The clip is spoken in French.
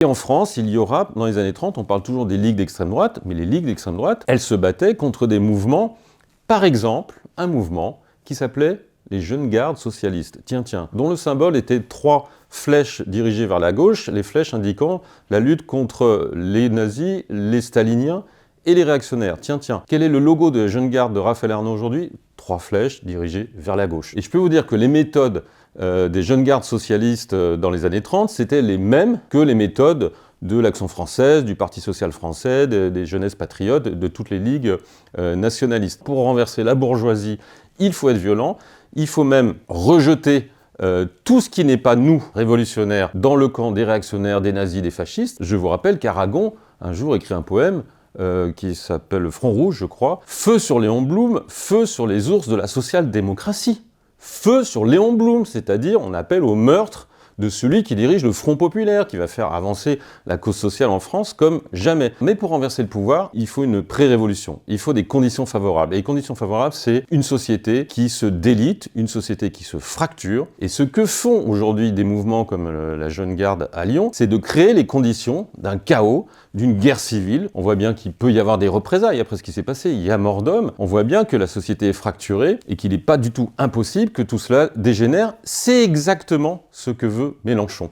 Et en France, il y aura, dans les années 30, on parle toujours des ligues d'extrême droite, mais les ligues d'extrême droite, elles se battaient contre des mouvements, par exemple, un mouvement qui s'appelait les Jeunes Gardes socialistes, dont le symbole était 3 flèches dirigées vers la gauche, les flèches indiquant la lutte contre les nazis, les staliniens et les réactionnaires. Quel est le logo de Jeunes Gardes de Raphaël Arnaud aujourd'hui? 3 flèches dirigées vers la gauche. Et je peux vous dire que les méthodes des Jeunes Gardes socialistes dans les années 30, c'était les mêmes que les méthodes de l'Action française, du Parti social français, des jeunesses patriotes, de toutes les ligues nationalistes. Pour renverser la bourgeoisie, il faut être violent, il faut même rejeter tout ce qui n'est pas, nous, révolutionnaires, dans le camp des réactionnaires, des nazis, des fascistes. Je vous rappelle qu'Aragon, un jour, écrit un poème qui s'appelle Le Front Rouge, je crois. Feu sur Léon Blum, feu sur les ours de la social-démocratie. Feu sur Léon Blum, c'est-à-dire on appelle au meurtre de celui qui dirige le Front populaire, qui va faire avancer la cause sociale en France comme jamais. Mais pour renverser le pouvoir, il faut une pré-révolution, il faut des conditions favorables. Et les conditions favorables, c'est une société qui se délite, une société qui se fracture. Et ce que font aujourd'hui des mouvements comme la Jeune Garde à Lyon, c'est de créer les conditions d'un chaos, d'une guerre civile. On voit bien qu'il peut y avoir des représailles après ce qui s'est passé, il y a mort d'homme. On voit bien que la société est fracturée et qu'il n'est pas du tout impossible que tout cela dégénère. C'est exactement ce que veut Mélenchon.